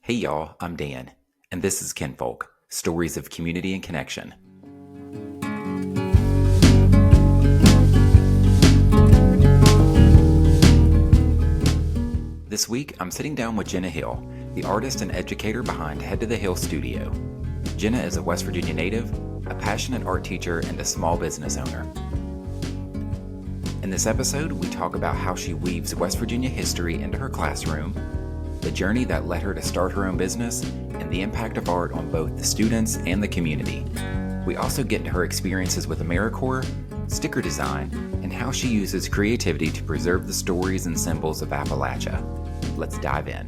Hey y'all, I'm Dan, and this is Kinfolk, Stories of Community and Connection. This week, I'm sitting down with Jenna Hill, the artist and educator behind Head to the Hill Studio. Jenna is a West Virginia native, a passionate art teacher, and a small business owner. In this episode, we talk about how she weaves West Virginia history into her classroom, the journey that led her to start her own business, and the impact of art on both the students and the community. We also get into her experiences with AmeriCorps, sticker design, and how she uses creativity to preserve the stories and symbols of Appalachia. Let's dive in.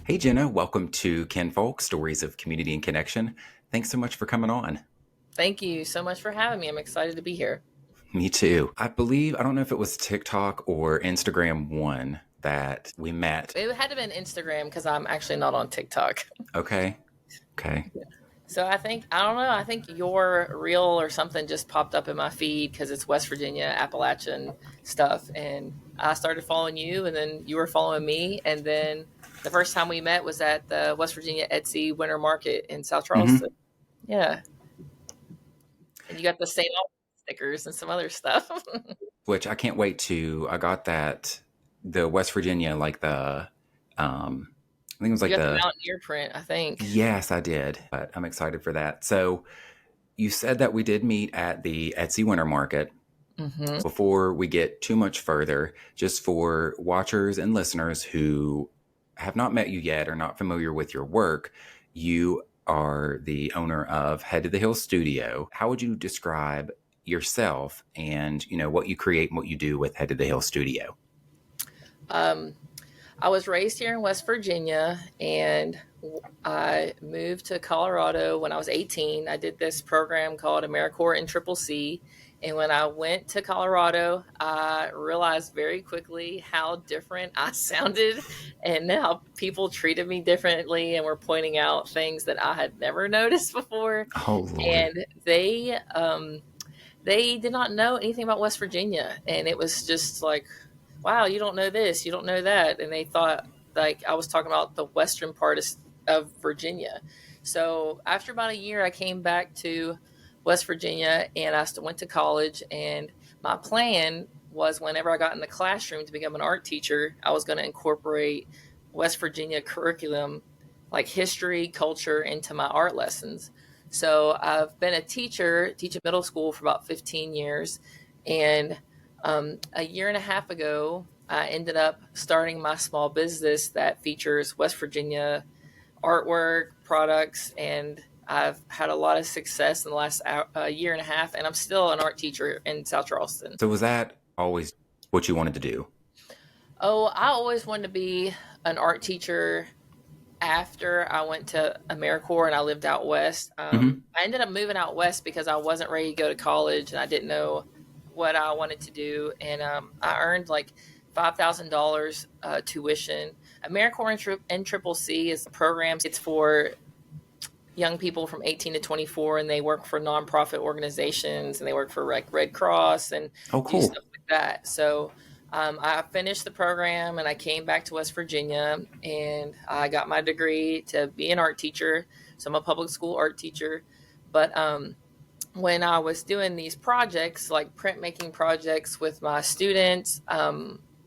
Hey Jenna, welcome to Kinfolk, Stories of Community and Connection. Thanks so much for coming on. Thank you so much for having me. I'm excited to be here. Me too. I don't know if it was TikTok or Instagram one that we met. It had to be Instagram because I'm actually not on TikTok. Okay. So I don't know, I think your reel or something just popped up in my feed because it's West Virginia, Appalachian stuff. And I started following you, and then you were following me. And then the first time we met was at the West Virginia Etsy Winter Market in South Charleston. Mm-hmm. Yeah. And you got the St. Albans stickers and some other stuff. Which I can't wait to, I got that, the West Virginia, like the, I think it was like the Mountaineer print, I think. Yes, I did. But I'm excited for that. So you said that we did meet at the Etsy Winter Market. Mm-hmm. Before we get too much further, just for watchers and listeners who have not met you yet or not familiar with your work, you are the owner of Head to the Hill Studio. How would you describe yourself and, what you create and what you do with Head to the Hill Studio? I was raised here in West Virginia, and I moved to Colorado when I was 18. I did this program called AmeriCorps and CCC. And when I went to Colorado, I realized very quickly how different I sounded and how people treated me differently and were pointing out things that I had never noticed before. Oh, Lord. And they did not know anything about West Virginia. And it was just like, wow, you don't know this, you don't know that. And they thought like I was talking about the western part of Virginia. So after about a year, I came back to West Virginia and I went to college. And my plan was whenever I got in the classroom to become an art teacher, I was going to incorporate West Virginia curriculum, like history, culture, into my art lessons. So I've been a teacher, teaching middle school for about 15 years. And a year and a half ago, I ended up starting my small business that features West Virginia artwork, products, and I've had a lot of success in the last year and a half, and I'm still an art teacher in South Charleston. So was that always what you wanted to do? Oh, I always wanted to be an art teacher after I went to AmeriCorps and I lived out west. I ended up moving out west because I wasn't ready to go to college and I didn't know what I wanted to do. And I earned like $5,000 tuition. AmeriCorps and CCC is the program. It's for young people from 18 to 24, and they work for nonprofit organizations and they work for Red Cross and do stuff like that. So I finished the program and I came back to West Virginia and I got my degree to be an art teacher. So I'm a public school art teacher. But when I was doing these projects, like printmaking projects with my students,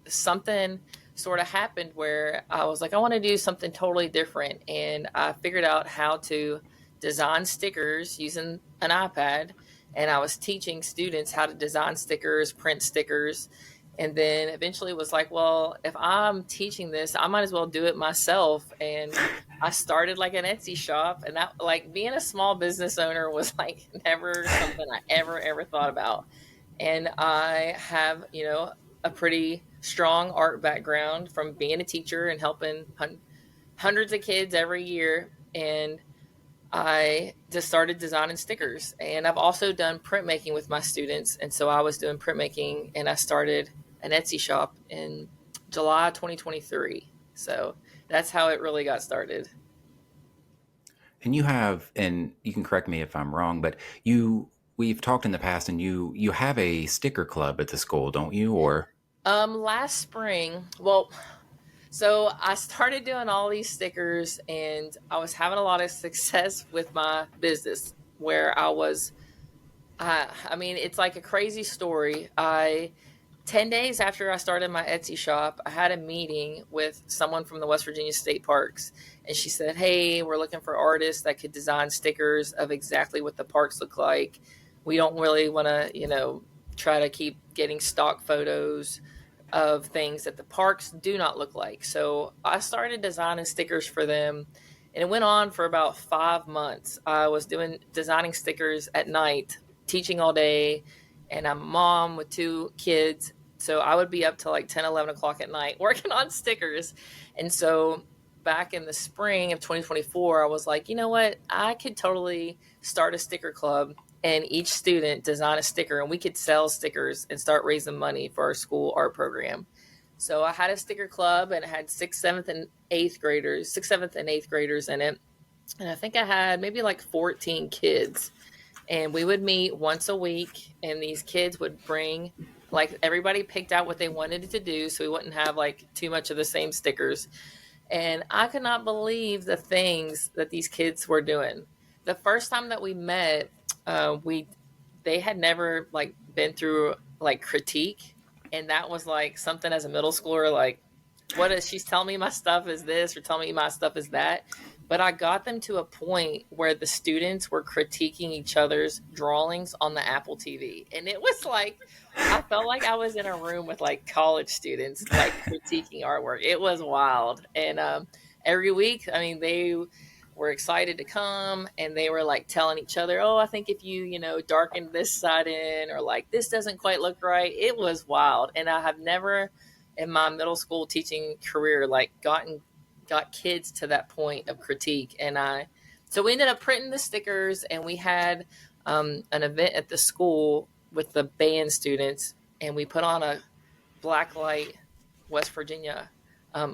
something sort of happened where I was like, I want to do something totally different. And I figured out how to design stickers using an iPad. And I was teaching students how to design stickers, print stickers. And then eventually was like, well, if I'm teaching this, I might as well do it myself. And I started like an Etsy shop. And that, like, being a small business owner was like never something I ever thought about. And I have, a pretty strong art background from being a teacher and helping hundreds of kids every year. And I just started designing stickers. And I've also done printmaking with my students. And so I was doing printmaking and I started an Etsy shop in July 2023. So that's how it really got started. And and you can correct me if I'm wrong, but we've talked in the past and you have a sticker club at the school, don't you? Or last spring, well, So I started doing all these stickers, and I was having a lot of success with my business where I mean, it's like a crazy story. 10 days after I started my Etsy shop, I had a meeting with someone from the West Virginia State Parks. And she said, "Hey, we're looking for artists that could design stickers of exactly what the parks look like. We don't really want to, try to keep getting stock photos of things that the parks do not look like." So I started designing stickers for them. And it went on for about 5 months. I was designing stickers at night, teaching all day, and I'm a mom with two kids. So I would be up till like 10, 11 o'clock at night working on stickers. And so back in the spring of 2024, I was like, you know what? I could totally start a sticker club and each student design a sticker, and we could sell stickers and start raising money for our school art program. So I had a sticker club, and it had sixth, seventh, and eighth graders in it. And I think I had maybe like 14 kids, and we would meet once a week, and these kids would bring, like, everybody picked out what they wanted to do so we wouldn't have like too much of the same stickers. And I could not believe the things that these kids were doing. The first time that we met, we they had never like been through like critique, and that was like something as a middle schooler, like, what is she's telling me my stuff is this or telling me my stuff is that. But I got them to a point where the students were critiquing each other's drawings on the Apple TV. And it was like, I felt like I was in a room with like college students, like critiquing artwork. It was wild. And every week, I mean, they were excited to come, and they were like telling each other, "Oh, I think if you, darken this side in, or like this doesn't quite look right." It was wild. And I have never in my middle school teaching career like got kids to that point of critique. And so we ended up printing the stickers, and we had an event at the school with the band students, and we put on a blacklight West Virginia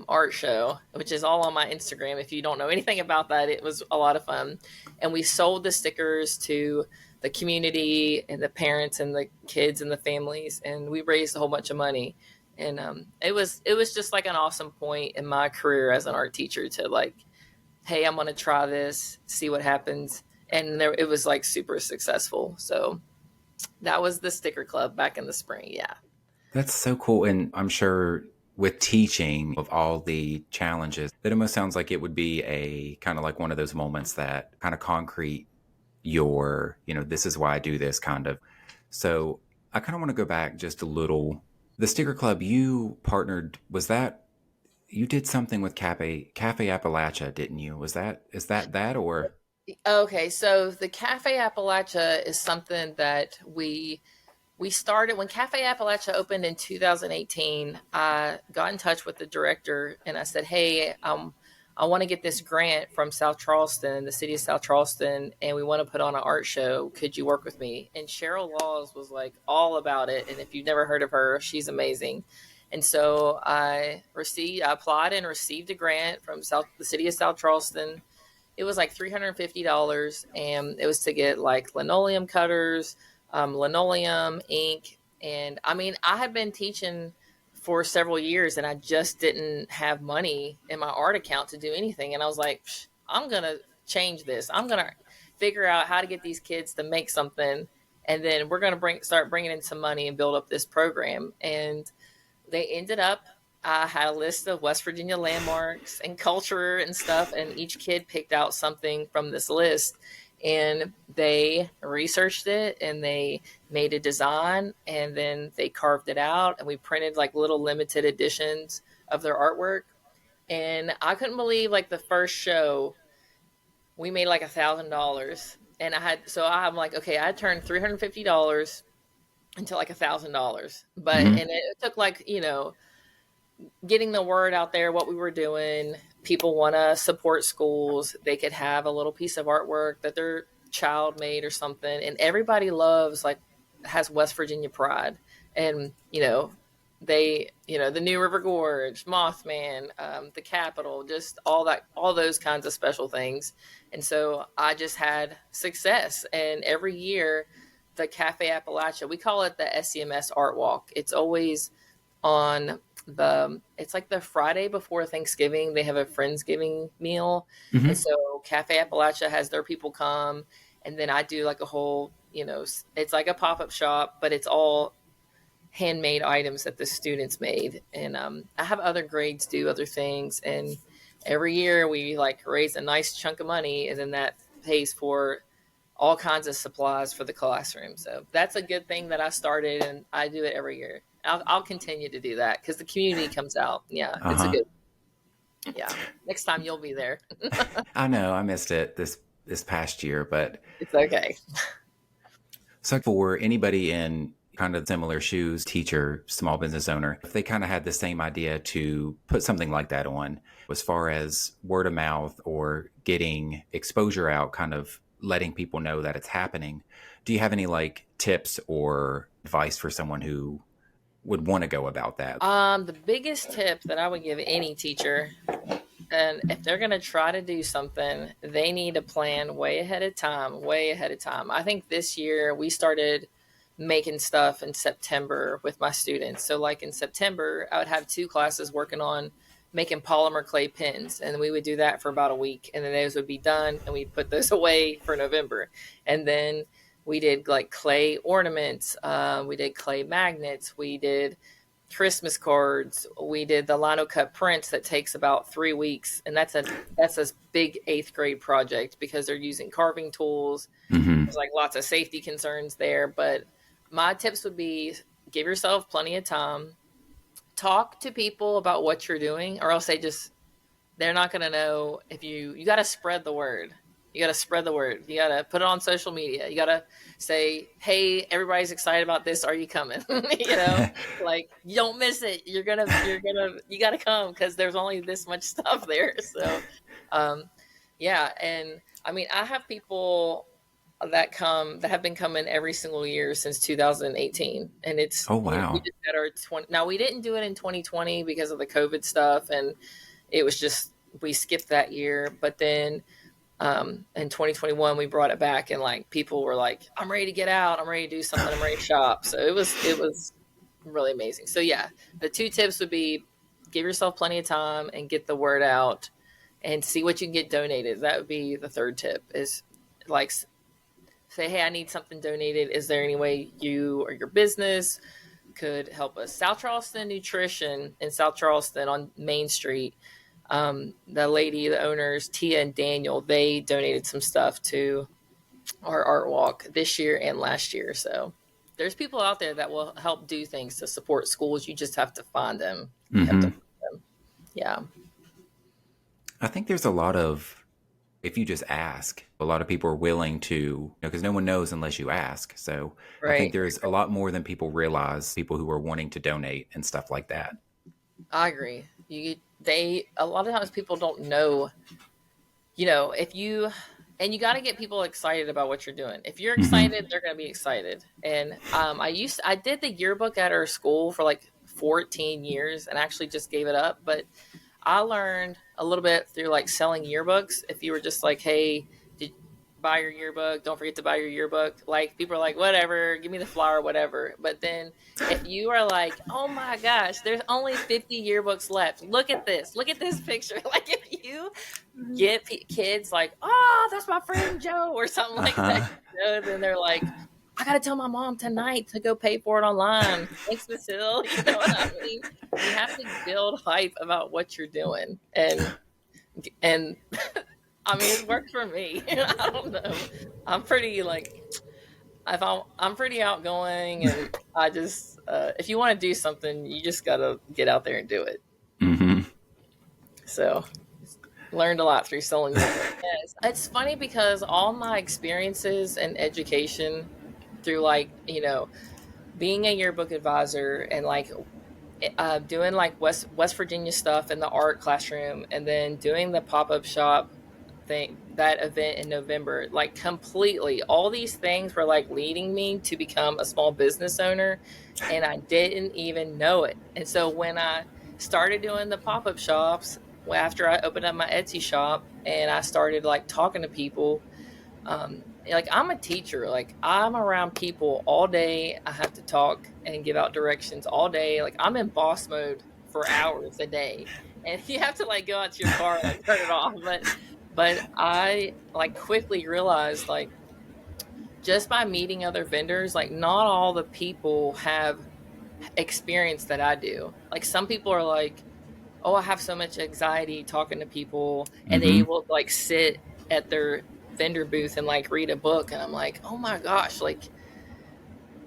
art show, which is all on my Instagram. If you don't know anything about that, it was a lot of fun. And we sold the stickers to the community and the parents and the kids and the families, and we raised a whole bunch of money. And it was just like an awesome point in my career as an art teacher to like, hey, I'm gonna try this, see what happens. And it was like super successful. So that was the sticker club back in the spring. Yeah. That's so cool. And I'm sure with teaching of all the challenges, that almost sounds like it would be a kind of like one of those moments that kind of concrete this is why I do this kind of. So I kind of want to go back just a little. The sticker club you partnered, was that you did something with Cafe Appalachia, didn't you? Is that or? Okay, so the Cafe Appalachia is something that we started when Cafe Appalachia opened in 2018. I got in touch with the director, and I said, "Hey, I want to get this grant from South Charleston, the city of South Charleston, and we want to put on an art show. Could you work with me?" And Cheryl Laws was like all about it. And if you've never heard of her, she's amazing. And so I applied and received a grant from the city of South Charleston. It was like $350, and it was to get like linoleum cutters, linoleum, ink. And I mean, I had been teaching for several years, and I just didn't have money in my art account to do anything. And I was like, I'm going to change this. I'm going to figure out how to get these kids to make something. And then we're going to start bringing in some money and build up this program. And they ended up, I had a list of West Virginia landmarks and culture and stuff, and each kid picked out something from this list, and they researched it, and they made a design, and then they carved it out, and we printed like little limited editions of their artwork. And I couldn't believe, like, the first show we made like $1,000. And I'm like, okay, I turned $350 into like $1,000. But Mhm. and it took like, getting the word out there, what we were doing. People want to support schools. They could have a little piece of artwork that their child made or something. And everybody has West Virginia pride. And, the New River Gorge, Mothman, the Capitol, just all those kinds of special things. And so I just had success. And every year, the Cafe Appalachia, we call it the SCMS Art Walk. It's always on it's like the Friday before Thanksgiving. They have a Friendsgiving meal, and Hmm. so Cafe Appalachia has their people come, and then I do like a whole, it's like a pop up shop, but it's all handmade items that the students made, and I have other grades do other things, and every year we like raise a nice chunk of money, and then that pays for all kinds of supplies for the classroom. So that's a good thing that I started, and I do it every year. I'll continue to do that because the community comes out. Yeah, it's a Uh-huh. good. Yeah, next time you'll be there. I know I missed it this past year, but It's okay. so for anybody in kind of similar shoes, teacher, small business owner, if they kind of had the same idea to put something like that on, as far as word of mouth or getting exposure out, kind of letting people know that it's happening, do you have any like tips or advice for someone who would want to go about that? The biggest tip that I would give any teacher, and if they're going to try to do something, they need to plan way ahead of time, way ahead of time. I think this year we started making stuff in September with my students. So, like in September, I would have two classes working on making polymer clay pens, and we would do that for about a week, and then those would be done, and we'd put those away for November. And then we did like clay ornaments, we did clay magnets, we did Christmas cards. We did the lino cut prints that takes about 3 weeks, and that's a big eighth grade project because they're using carving tools. Hmm. There's like lots of safety concerns there, but my tips would be give yourself plenty of time. Talk to people about what you're doing, or else they're not going to know. If you got to spread the word. You got to spread the word. You got to put it on social media. You got to say, "Hey, everybody's excited about this. Are you coming?" Like you don't miss it. You got to come because there's only this much stuff there. So, um, yeah. And I mean, I have people that have been coming every single year since 2018, and Oh, we wow. just had our 20. Now we didn't do it in 2020 because of the COVID stuff, and it was just we skipped that year. But then in 2021 we brought it back, and like people were like, I'm ready to get out, I'm ready to do something, I'm ready to shop. So it was really amazing. So yeah, the two tips would be give yourself plenty of time and get the word out and see what you can get donated. That would be the third tip, is like say, hey, I need something donated. Is there any way you or your business could help us? South Charleston Nutrition in South Charleston on Main Street, the owners, Tia and Daniel, they donated some stuff to our art walk this year and last year. So there's people out there that will help do things to support schools. You just have to find them. You have to Hmm. find them. Yeah. I think there's a lot of, if you just ask, a lot of people are willing to, because no one knows unless you ask. So I think Right. there's a lot more than people realize, people who are wanting to donate and stuff like that. I agree. A lot of times people don't know, if you, and you got to get people excited about what you're doing. If you're Hmm. excited, they're going to be excited. And I did the yearbook at our school for like 14 years and actually just gave it up. But I learned a little bit through like selling yearbooks. If you were just like, hey, did buy your yearbook, don't forget to buy your yearbook. Like people are like, whatever, give me the flyer, whatever. But then if you are like, oh my gosh, there's only 50 yearbooks left. Look at this picture. Like if you get kids like, oh, that's my friend Joe or something Uh like that, huh. then they're like, I gotta tell my mom tonight to go pay for it online. Thanks, Miss Hill. You know what I mean? You have to build hype about what you're doing, and I mean it worked for me. I don't know. I'm pretty like I'm pretty outgoing, and I just if you want to do something, you just gotta get out there and do it. Hmm. So learned a lot through selling yearbook. Yes, it's funny because all my experiences and education through like being a yearbook advisor and like doing like West Virginia stuff in the art classroom, and then doing the pop up shop thing, that event in November, like completely, all these things were like leading me to become a small business owner, and I didn't even know it. And so when I started doing the pop up shops, after I opened up my Etsy shop and I started like talking to people, like I'm a teacher, like I'm around people all day. I have to talk and give out directions all day. Like I'm in boss mode for hours a day, and you have to like go out to your car and like turn it off. But I like quickly realized like just by meeting other vendors, like not all the people have experience that I do. Like some people are like, oh, I have so much anxiety talking to people, and they Mm-hmm. will like sit at their vendor booth and like read a book, and I'm like, oh my gosh, like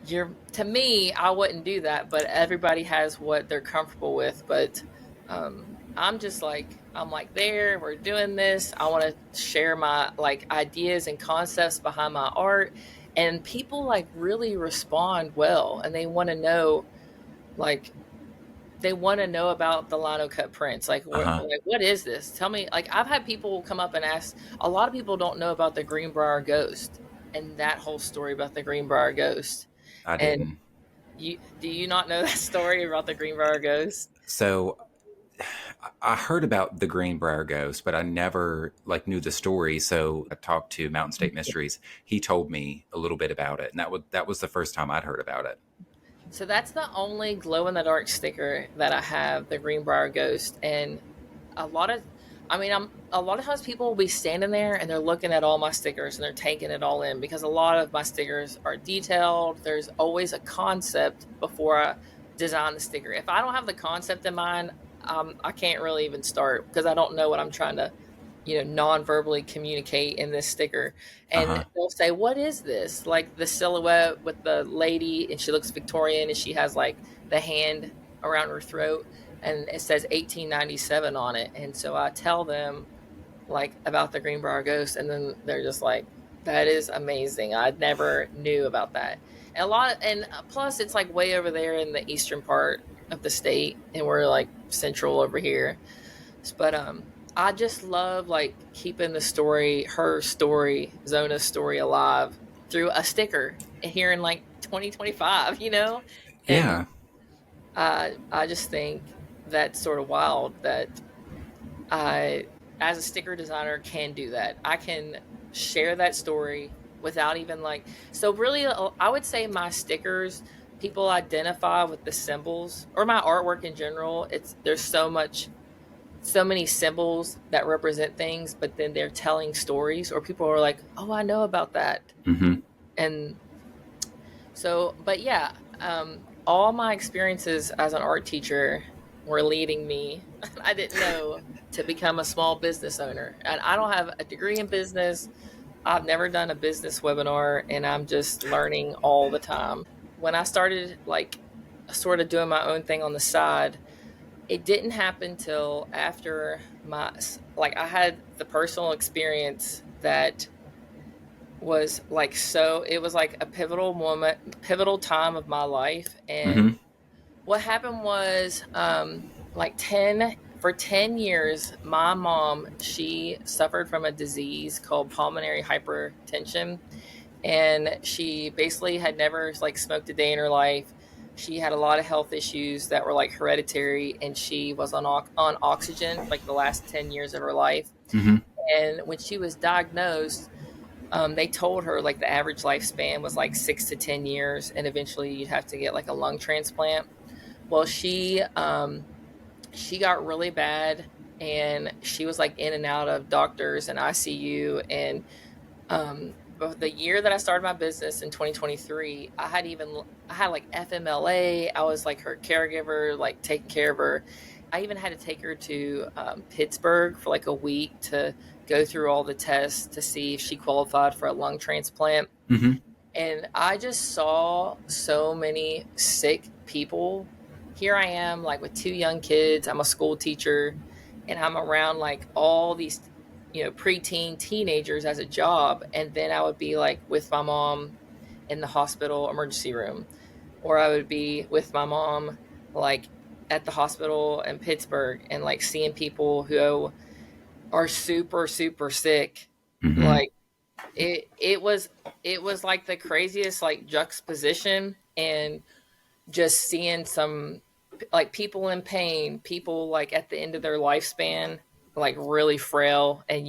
you're to me, I wouldn't do that, but everybody has what they're comfortable with. But I'm just like, I'm like, there, we're doing this. I want to share my like ideas and concepts behind my art, and people like really respond well, and they want to know like they want to know about the lino cut prints. Uh-huh. Like, what is this? Tell me. Like, I've had people come up and ask. A lot of people don't know about the Greenbrier ghost and that whole story about the Greenbrier ghost. I And didn't. you do you not know that story about the Greenbrier ghost? So I heard about the Greenbrier ghost, but I never like knew the story. So I talked to Mountain State Mysteries. He told me a little bit about it, and that was the first time I'd heard about it. So that's the only glow in the dark sticker that I have, the Greenbrier ghost. And a lot of, I mean, I'm a lot of times people will be standing there and they're looking at all my stickers and they're taking it all in because a lot of my stickers are detailed. There's always a concept before I design the sticker. If I don't have the concept in mind, I can't really even start because I don't know what I'm trying to non-verbally communicate in this sticker. And Uh-huh. they'll say, what is this? Like the silhouette with the lady, and she looks Victorian, and she has like the hand around her throat, and it says 1897 on it. And so I tell them like about the Greenbrier ghost, and then they're just like, that is amazing. I never knew about that. And plus it's like way over there in the eastern part of the state, and we're like central over here. But I just love like keeping the story, her story, Zona's story alive through a sticker here in like 2025, And Yeah. I just think that's sort of wild that I, as a sticker designer, can do that. I can share that story without even like. So really, I would say my stickers, people identify with the symbols, or my artwork in general. There's so many symbols that represent things, but then they're telling stories, or people are like, oh, I know about that. Mm-hmm. And so, but yeah, all my experiences as an art teacher were leading me. I didn't know to become a small business owner. And I don't have a degree in business. I've never done a business webinar, and I'm just learning all the time. When I started like sort of doing my own thing on the side, it didn't happen till after I had the personal experience that was like, so it was like a pivotal time of my life. And Mm-hmm. what happened was, like 10 years, my mom, she suffered from a disease called pulmonary hypertension, and she basically had never like smoked a day in her life. She had a lot of health issues that were like hereditary, and she was on oxygen for like the last 10 years of her life. Mm-hmm. And when she was diagnosed, they told her like the average lifespan was like 6 to 10 years, and eventually you'd have to get like a lung transplant. Well, she got really bad, and she was like in and out of doctors and ICU. And but the year that I started my business in 2023, I had like FMLA. I was like her caregiver, like taking care of her. I even had to take her to Pittsburgh for like a week to go through all the tests to see if she qualified for a lung transplant. Mm-hmm. And I just saw so many sick people. Here I am, like with two young kids. I'm a school teacher, and I'm around like all these, preteen teenagers as a job. And then I would be like with my mom in the hospital emergency room, or I would be with my mom like at the hospital in Pittsburgh, and like seeing people who are super, super sick. Mm-hmm. Like it was like the craziest like juxtaposition, and just seeing some like people in pain, people like at the end of their lifespan, like really frail, and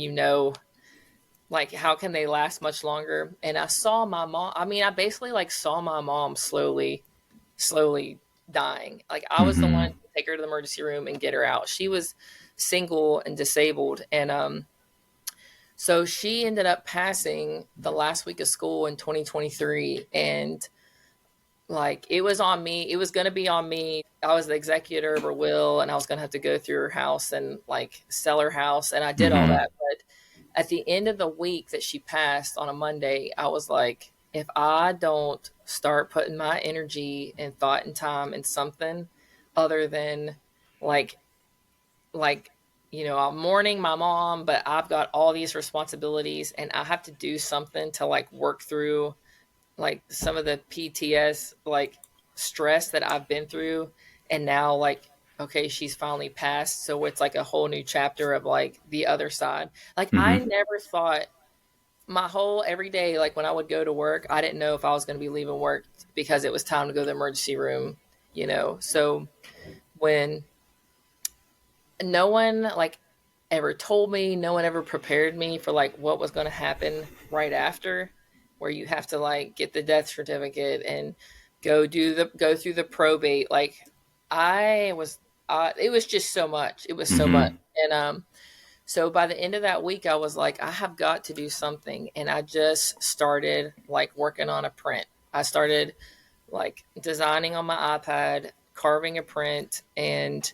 like how can they last much longer. And I saw my mom, I mean, I basically like saw my mom slowly dying. Like I was the Mm-hmm. one take her to the emergency room and get her out. She was single and disabled. And so she ended up passing the last week of school in 2023. And like, it was on me. It was going to be on me. I was the executor of her will, and I was going to have to go through her house and like sell her house. And I did all Mm-hmm. that. But at the end of the week that she passed on a Monday, I was like, if I don't start putting my energy and thought and time in something other than like, like, I'm mourning my mom, but I've got all these responsibilities and I have to do something to like work through like some of the PTS like stress that I've been through. And now like, okay, she's finally passed. So it's like a whole new chapter of like the other side. Like I Mm-hmm. never thought my whole every day, like when I would go to work, I didn't know if I was going to be leaving work because it was time to go to the emergency room. So when no one like ever told me, no one ever prepared me for like what was going to happen right after, where you have to like get the death certificate and go through the probate. Like I was, it was just so much. It was so much. Mm-hmm. And so by the end of that week, I was like, I have got to do something. And I just started like working on a print. I started like designing on my iPad, carving a print. And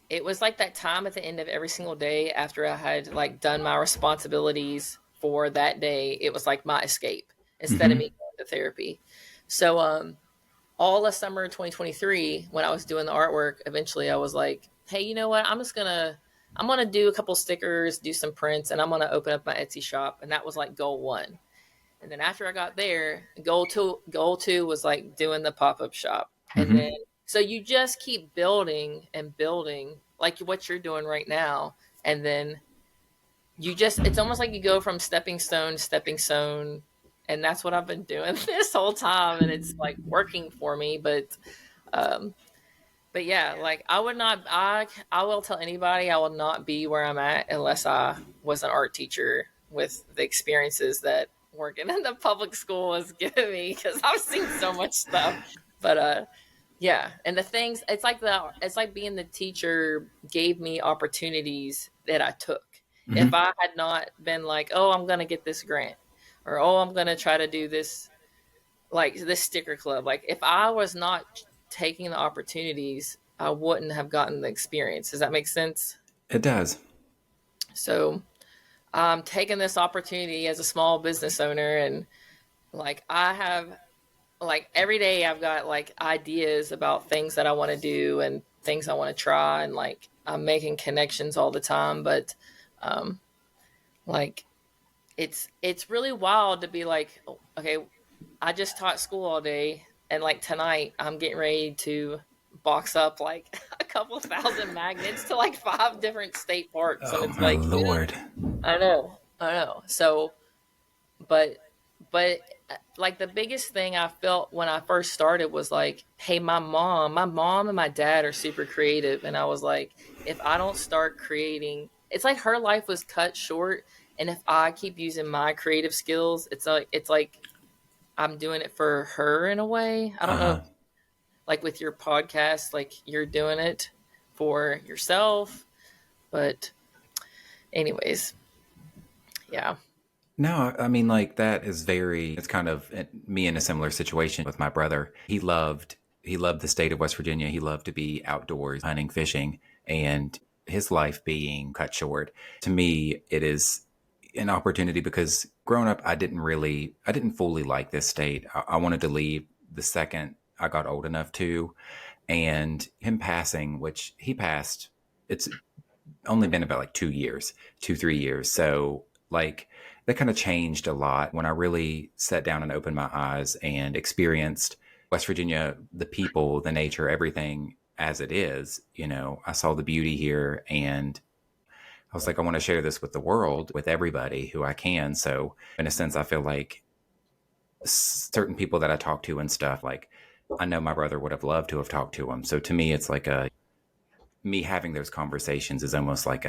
it was like that time at the end of every single day after I had like done my responsibilities for that day. It was like my escape instead of Mm-hmm. me going to therapy. So, all of summer 2023, when I was doing the artwork, eventually I was like, hey, you know what? I'm gonna do a couple stickers, do some prints, and I'm gonna open up my Etsy shop. And that was like goal one. And then after I got there, goal two was like doing the pop-up shop. And then Mm-hmm. so you just keep building and building like what you're doing right now. And then it's almost like you go from stepping stone to stepping stone. And that's what I've been doing this whole time. And it's like working for me. Um, but yeah, like I will tell anybody I will not be where I'm at unless I was an art teacher with the experiences that working in the public school has given me, because I've seen so much stuff. But yeah, and the things it's like being the teacher gave me opportunities that I took. If Mm-hmm. I had not been like, oh, I'm gonna get this grant, or oh, I'm gonna try to do this, like this sticker club. Like if I was not taking the opportunities, I wouldn't have gotten the experience. Does that make sense? It does. So I'm taking this opportunity as a small business owner, and like I have like every day I've got like ideas about things that I want to do and things I want to try, and like I'm making connections all the time. But um like it's really wild to be like, okay, I just taught school all day, and like tonight I'm getting ready to box up like a couple thousand magnets to like 5 different state parks, and Oh it's my like, Lord. I know. So, but but like the biggest thing I felt when I first started was like, hey, my mom and my dad are super creative, and I was like, if I don't start creating, it's like her life was cut short, and if I keep using my creative skills, it's like I'm doing it for her in a way. I don't know, Uh-huh. like with your podcast, like you're doing it for yourself. But anyways, yeah. No, I mean, like that is it's kind of me in a similar situation with my brother. He loved the state of West Virginia. He loved to be outdoors, hunting, fishing, and his life being cut short. To me, it is an opportunity because growing up, I didn't fully like this state. I wanted to leave the second I got old enough to, and him passing, which he passed, it's only been about like 2 years, 3 years. So like that kind of changed a lot when I really sat down and opened my eyes and experienced West Virginia, the people, the nature, everything as it is. I saw the beauty here, and I was like, I want to share this with the world, with everybody who I can. So in a sense, I feel like certain people that I talk to and stuff, like I know my brother would have loved to have talked to him. So to me, it's like me having those conversations is almost like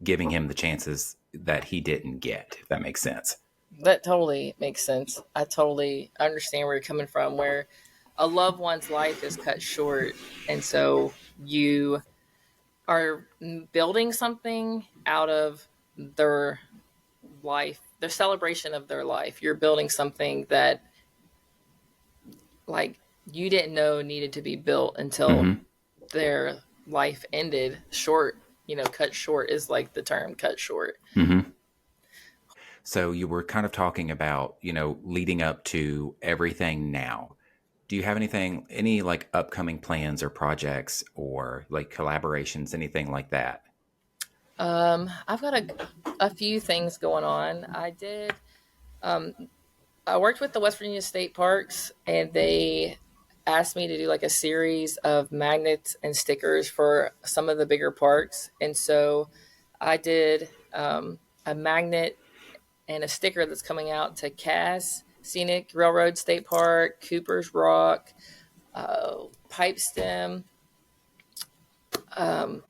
giving him the chances that he didn't get, if that makes sense. That totally makes sense. I totally understand where you're coming from. Where a loved one's life is cut short, and so you are building something out of their life, their celebration of their life. You're building something that like you didn't know needed to be built until their life ended short. Cut short is like the term, cut short. So you were kind of talking about, leading up to everything now. Do you have any like upcoming plans or projects or like collaborations, anything like that? I've got a few things going on. I worked with the West Virginia State Parks, and they asked me to do like a series of magnets and stickers for some of the bigger parks. And so I did a magnet and a sticker that's coming out to Cass Scenic Railroad State Park, Cooper's Rock, Pipestem,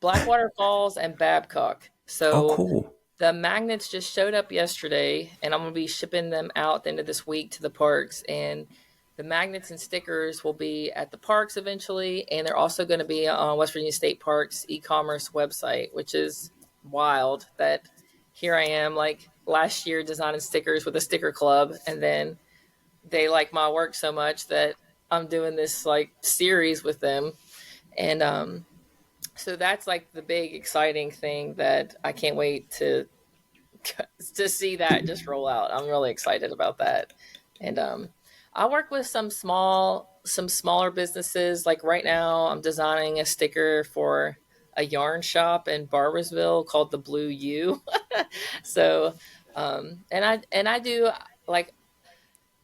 Blackwater Falls, and Babcock. Oh, So cool. the magnets just showed up yesterday, and I'm going to be shipping them out at the end of this week to the parks. And the magnets and stickers will be at the parks eventually, and they're also going to be on West Virginia State Parks e-commerce website, which is wild that here I am like last year designing stickers with a sticker club, and then they like my work so much that I'm doing this like series with them. And so that's like the big exciting thing that I can't wait to see that just roll out. I'm really excited about that. And I work with some smaller businesses. Like right now I'm designing a sticker for a yarn shop in Barbersville called the Blue U. So and I do like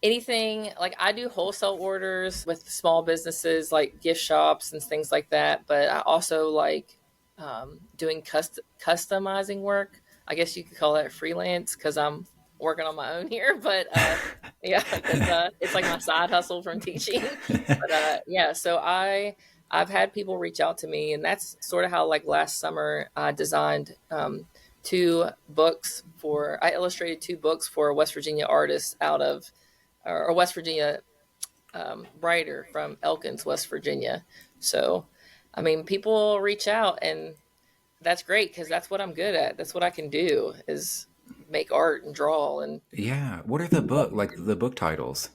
anything, like I do wholesale orders with small businesses like gift shops and things like that, but I also like doing customizing work. I guess you could call that freelance because I'm working on my own here, but yeah, because it's like my side hustle from teaching. But yeah, so I've had people reach out to me, and that's sort of how like last summer I designed I illustrated 2 books for a West Virginia artist or West Virginia writer from Elkins, West Virginia. So, I mean, people reach out, and that's great because that's what I'm good at. That's what I can do is make art and draw. And Yeah. What are the book titles?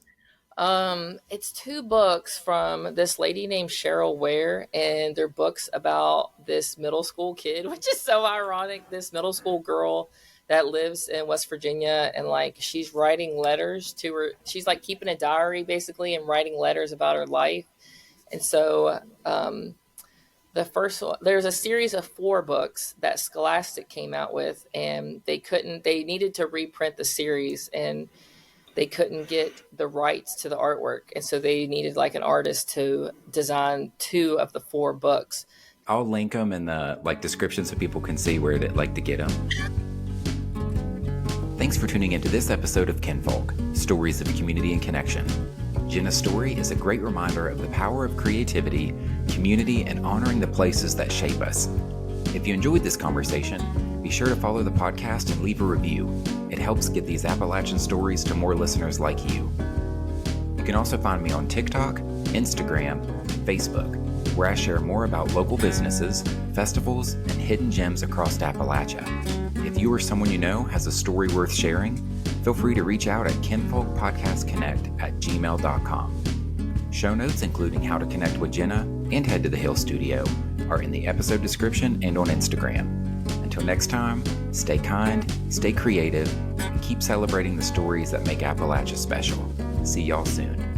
it's 2 books from this lady named Cheryl Ware, and they're books about this middle school kid, which is so ironic. This middle school girl that lives in West Virginia, and like she's writing letters to her. She's like keeping a diary basically and writing letters about her life. And so the first one, there's a series of 4 books that Scholastic came out with, and they needed to reprint the series, and they couldn't get the rights to the artwork. And so they needed like an artist to design 2 of the 4 books. I'll link them in the description so people can see where to get them. Thanks for tuning into this episode of Kinfolk, Stories of Community and Connection. Jenna's story is a great reminder of the power of creativity, community, and honoring the places that shape us. If you enjoyed this conversation, be sure to follow the podcast and leave a review. It helps get these Appalachian stories to more listeners like you. You can also find me on TikTok, Instagram, Facebook, where I share more about local businesses, festivals, and hidden gems across Appalachia. If you or someone you know has a story worth sharing, feel free to reach out at kinfolkpodcastconnect@gmail.com. Show notes, including how to connect with Jenna and head to the Hill Studio, are in the episode description and on Instagram. Until next time, stay kind, stay creative, and keep celebrating the stories that make Appalachia special. See y'all soon.